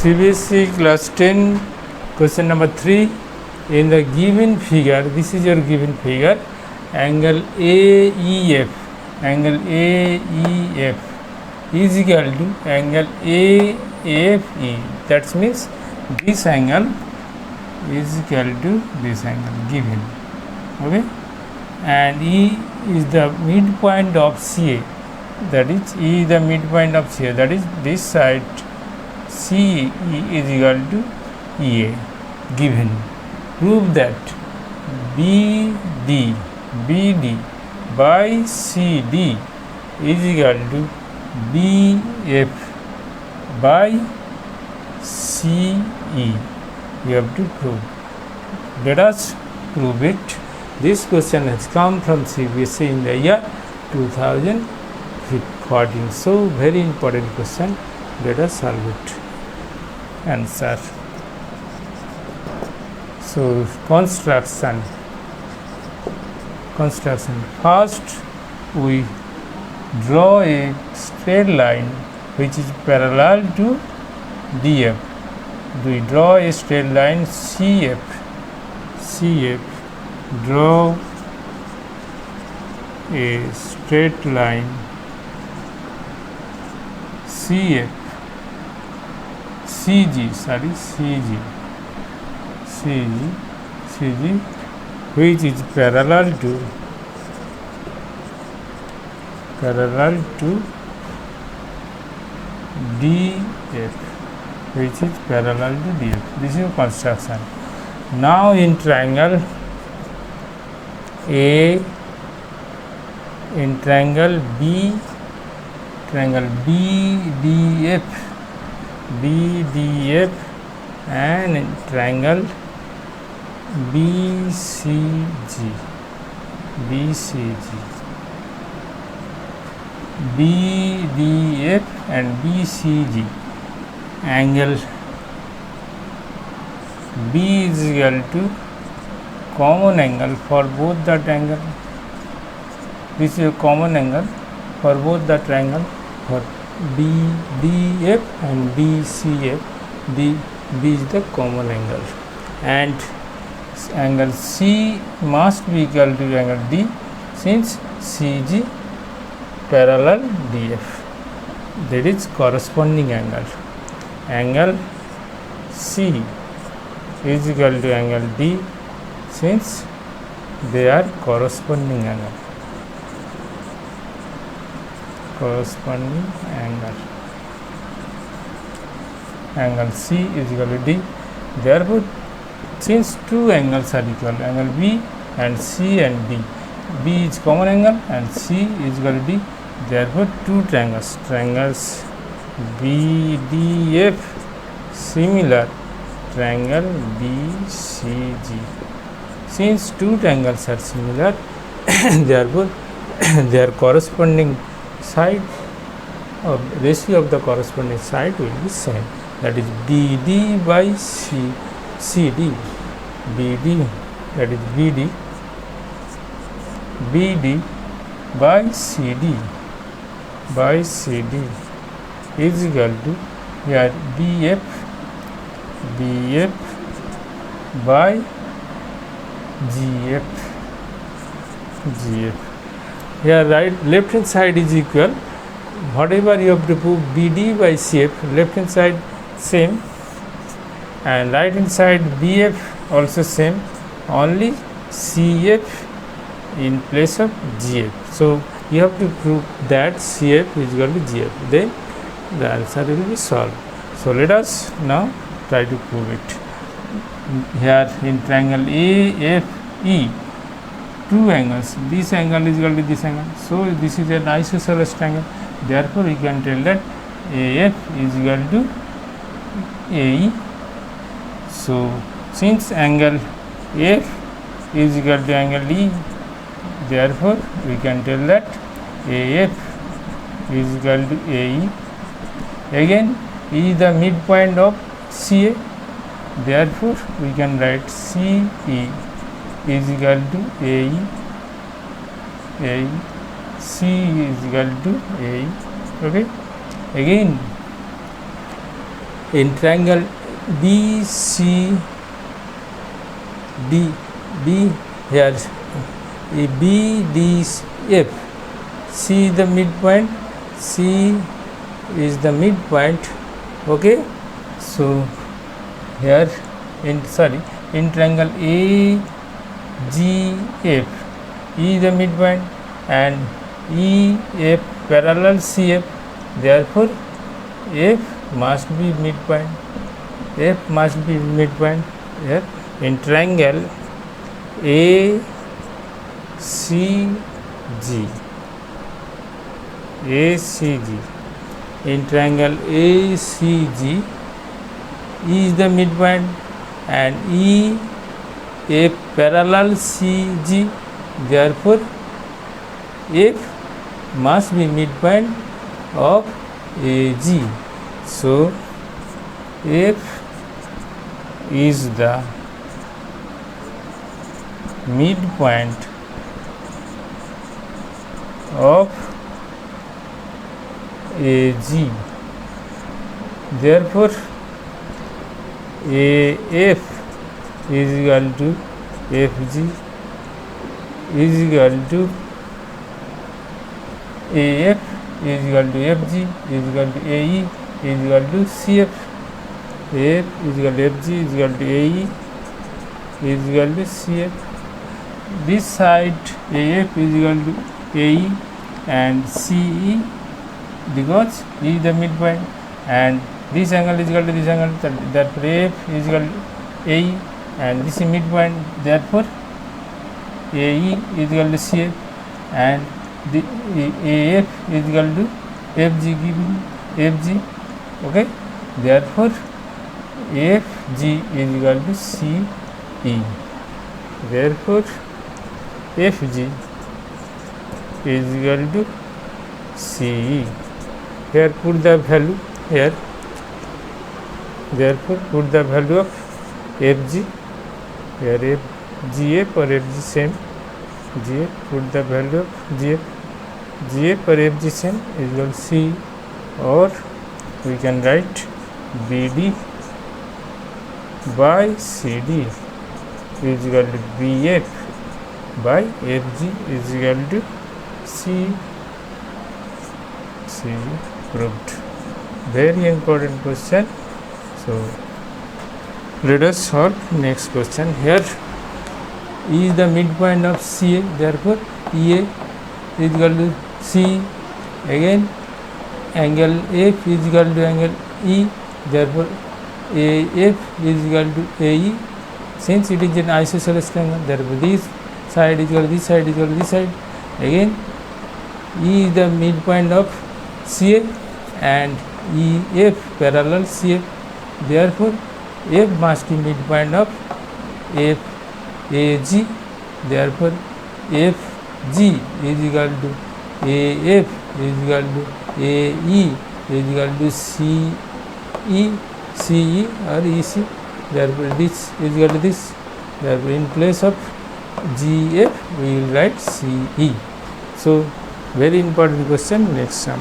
CBSE class 10 question number 3. In the given figure, this is your given figure, angle AEF is equal to angle AFE. That means this angle is equal to this angle given. Okay, and E is the midpoint of CA. That is E is the midpoint of CA. That is this side CE is equal to EA given. Prove that BD by CD is equal to BF by CE. You have to prove. Let us prove it. This question has come from CBSE in the year 2014. So very important question. Let us solve it. Answer. So construction. First we draw a straight line which is parallel to DF. We draw a straight line CF. Draw a straight line CF. CG which is parallel to DF, which is parallel to DF. This is construction. Now in triangle A, in triangle B, BDF, and in triangle BDF and BCG, angle B is equal to common angle for both the triangle. This is a common angle for both the triangle, for BDF and BCF. B is the common angle, and angle C must be equal to angle D, since CG parallel DF. That is corresponding angle. Angle C is equal to angle D, since they are corresponding angle. Angle C is equal to D. Therefore, since two angles are equal, angle B and C and D, B is common angle and C is equal to D. Therefore, two triangles BDF similar triangle BCG. Since two triangles are similar, therefore their corresponding side or ratio of the corresponding side will be same. That is BD by CD. That is BD by CD is equal to here BF by GF. Here left hand side is equal. Whatever you have to prove BD by CF, left hand side same, and right hand side BF also same, only CF in place of GF. So you have to prove that CF is equal to GF, then the answer will be solved. So let us now try to prove it. Here in triangle AFE, two angles, this angle is equal to this angle, so this is an isosceles triangle. Therefore we can tell that AF is equal to AE. So since angle F is equal to angle E, therefore we can tell that AF is equal to AE. Again, E is the midpoint of CA, therefore we can write CE is equal to AE. C is equal to AE. Okay, again in triangle BCD, B here BDF, C is the midpoint, C is the midpoint. Okay, so here in triangle AGF, E is the midpoint and EF parallel CF, therefore F must be midpoint. F must be midpoint here in triangle ACG. In triangle ACG, E is the midpoint and E a parallel CG, therefore F must be midpoint of AG. So F is the midpoint of AG. Therefore AF is equal to FG is equal to AF is equal to FG is equal to AE is equal to CF. AF is equal to FG is equal to AE is equal to CF. This side AF is equal to AE and CE because E is the midpoint, and this angle is equal to this angle, therefore AF is equal to AE and this is midpoint, therefore AE is equal to CF and the AF is equal to FG, giving FG. Okay, therefore FG is equal to CE. Therefore FG is equal to CE. Here put the value here. Therefore put the value of FG here. GF or FG same. GF, put the value of GF. GF or FG same is equal to C, or we can write BD by CD is equal to BF by FG is equal to C. Proved. Very important question. So let us solve next question. Here E is the midpoint of CA, therefore EA is equal to C. Again angle F is equal to angle E, therefore AF is equal to AE. Since it is an isosceles triangle, therefore this side is equal to this side is equal to this side. Again E is the midpoint of CA and EF parallel CF, therefore F must be midpoint of FAG, therefore FG is equal to AF is equal to AE is equal to CE or EC, therefore this is equal to this, therefore in place of GF we will write CE. So very important question. Next sum.